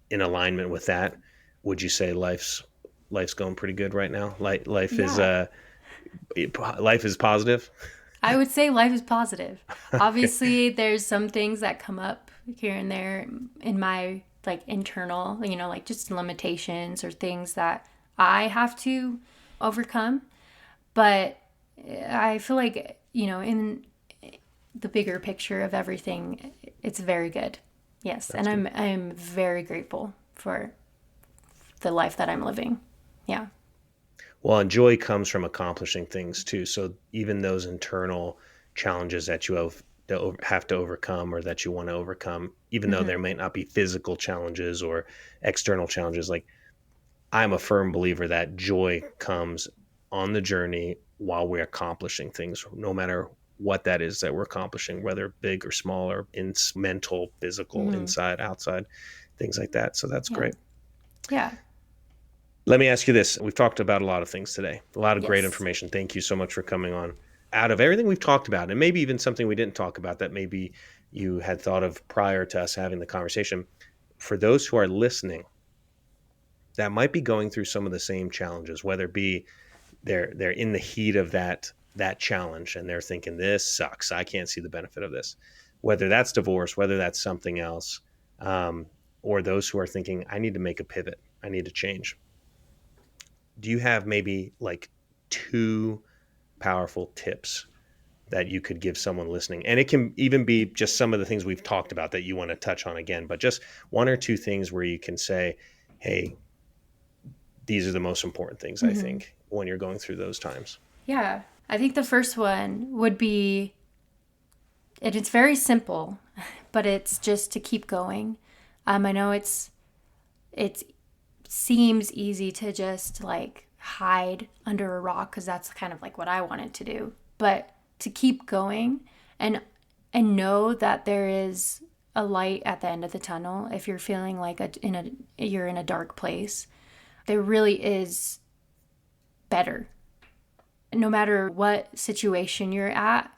in alignment with that. Would you say life's going pretty good right now? Life Yeah. life is positive. I would say life is positive. Obviously, there's some things that come up here and there in my like internal, like just limitations or things that I have to overcome. But I feel like, in the bigger picture of everything, it's very good. Yes. That's and good. I'm very grateful for the life that I'm living. Yeah. Well, and joy comes from accomplishing things too. So even those internal challenges that you have to overcome or that you want to overcome, even though there might not be physical challenges or external challenges, like I'm a firm believer that joy comes on the journey while we're accomplishing things, no matter what that is that we're accomplishing, whether big or small or in mental, physical, inside, outside, things like that. So that's Yeah. great. Yeah. Let me ask you this. We've talked about a lot of things today, a lot of great Yes. information. Thank you so much for coming on. Out of everything we've talked about, and maybe even something we didn't talk about that maybe you had thought of prior to us having the conversation, for those who are listening that might be going through some of the same challenges, whether it be they're in the heat of that challenge and they're thinking, this sucks, I can't see the benefit of this, whether that's divorce, whether that's something else, or those who are thinking, I need to make a pivot, I need to change. Do you have maybe like 2 powerful tips that you could give someone listening? And it can even be just some of the things we've talked about that you want to touch on again, but just 1 or 2 things where you can say, hey, these are the most important things, I think, when you're going through those times. Yeah. I think the first one would be, and it's very simple, but it's just to keep going. I know it seems easy to just like hide under a rock because that's kind of like what I wanted to do, but to keep going and know that there is a light at the end of the tunnel. If you're feeling like you're in a dark place, there really is better. No matter what situation you're at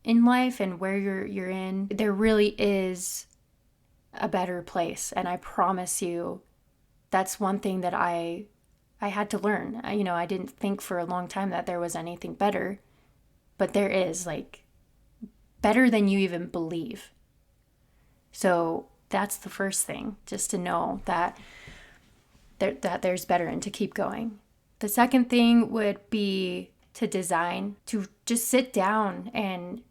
in life and where you're in, there really is a better place. And I promise you, that's one thing that I had to learn. I didn't think for a long time that there was anything better, but there is, like, better than you even believe. So that's the first thing, just to know that there's better and to keep going. The second thing would be to just sit down and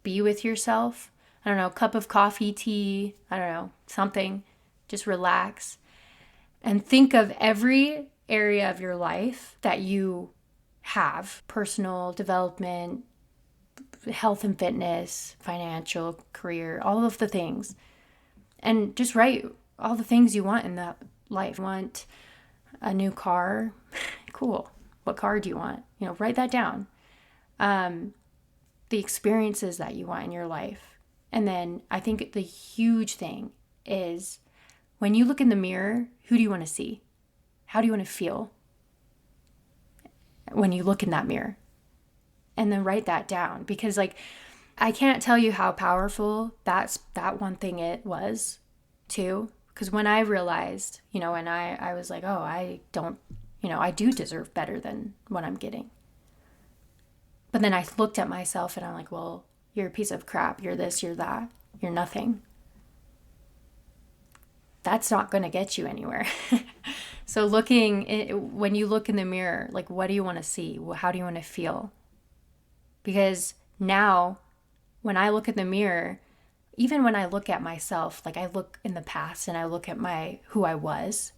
be with yourself. I don't know, cup of coffee, tea, I don't know, something. Just relax and think of every area of your life that you have: personal development, health and fitness, financial, career, all of the things. And just write all the things you want in that life. Want a new car? Cool. What car do you want? Write that down. The experiences that you want in your life. And then I think the huge thing is, when you look in the mirror, who do you want to see? How do you want to feel when you look in that mirror? And then write that down, because I can't tell you how powerful that one thing it was too. Because when I realized, and I was like, oh, I don't, I do deserve better than what I'm getting. But then I looked at myself and I'm like, well, you're a piece of crap, you're this, you're that, you're nothing, that's not going to get you anywhere. So when you look in the mirror, like, what do you want to see? How do you want to feel? Because now when I look in the mirror, even when I look at myself, like I look in the past and I look at who I was,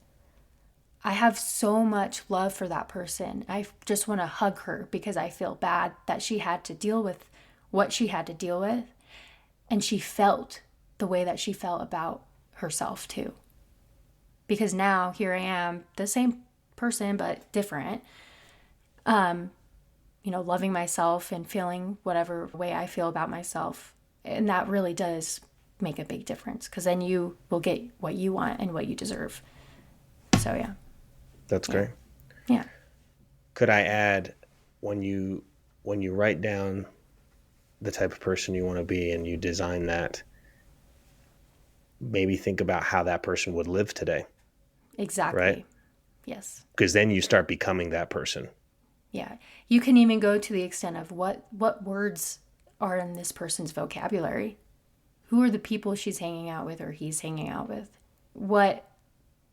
I have so much love for that person. I just want to hug her because I feel bad that she had to deal with what she had to deal with. And she felt the way that she felt about herself too. Because now here I am, the same person, but different. Loving myself and feeling whatever way I feel about myself. And that really does make a big difference, because then you will get what you want and what you deserve. So, yeah. That's great. Yeah. Could I add, when you write down the type of person you want to be and you design that, maybe think about how that person would live today. Exactly. Right? Yes. Because then you start becoming that person. Yeah. You can even go to the extent of what words are in this person's vocabulary. Who are the people she's hanging out with or he's hanging out with? What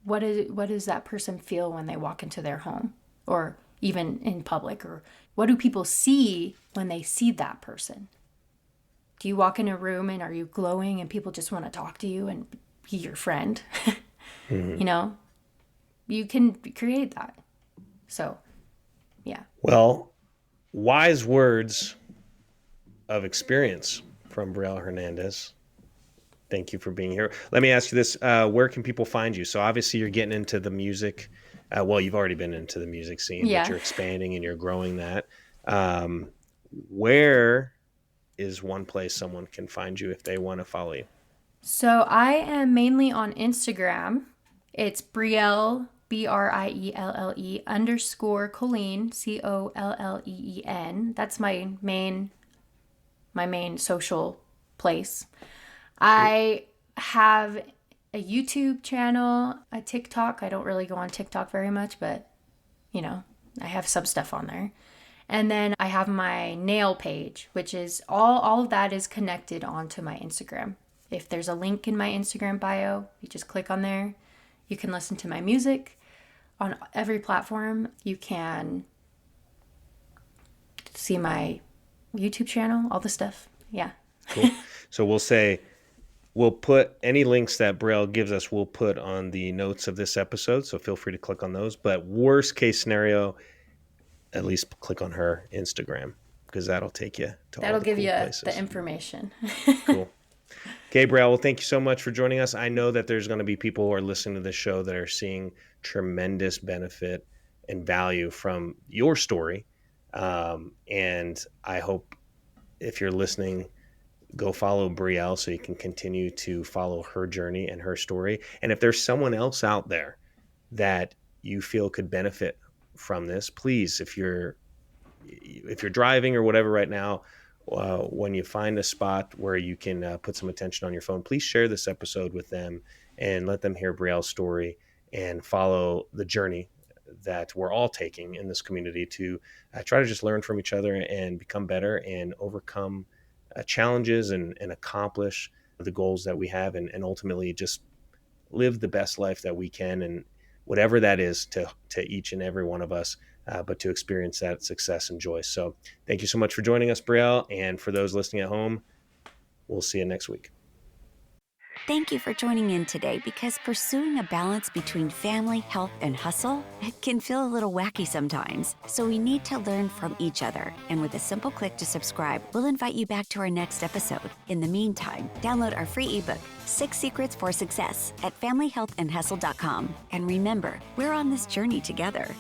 does that person feel when they walk into their home, or even in public? Or what do people see when they see that person? Do you walk in a room and are you glowing and people just want to talk to you and be your friend? Mm-hmm. You can create that. So, yeah. Well, wise words of experience from Brielle Hernandez. Thank you for being here. Let me ask you this. Where can people find you? So obviously you're getting into the music. Well, you've already been into the music scene, Yeah. but you're expanding and you're growing that. Where is one place someone can find you if they want to follow you? So I am mainly on Instagram. It's Brielle, BRIELLE _ Colleen, COLLEEN. That's my main social place. I have a YouTube channel, a TikTok. I don't really go on TikTok very much, but I have some stuff on there. And then I have my nail page, which is all of that is connected onto my Instagram. If there's a link in my Instagram bio, you just click on there. You can listen to my music on every platform. You can see my YouTube channel, all the stuff. Yeah. Cool. So we'll put any links that Brielle gives us, we'll put on the notes of this episode. So feel free to click on those. But worst case scenario, at least click on her Instagram, because that'll take you to That'll all the give cool you places. the information. Cool. Okay, Brielle, well, thank you so much for joining us. I know that there's going to be people who are listening to this show that are seeing tremendous benefit and value from your story. And I hope, if you're listening, go follow Brielle so you can continue to follow her journey and her story. And if there's someone else out there that you feel could benefit from this, please, if you're driving or whatever right now, when you find a spot where you can put some attention on your phone, please share this episode with them and let them hear Brielle's story and follow the journey that we're all taking in this community to try to just learn from each other and become better and overcome challenges and accomplish the goals that we have, and ultimately just live the best life that we can, and whatever that is to each and every one of us, but to experience that success and joy. So thank you so much for joining us, Brielle. And for those listening at home, we'll see you next week. Thank you for joining in today, because pursuing a balance between family, health, and hustle, it can feel a little wacky sometimes. So we need to learn from each other. And with a simple click to subscribe, we'll invite you back to our next episode. In the meantime, download our free ebook, 6 Secrets for Success, at familyhealthandhustle.com. And remember, we're on this journey together.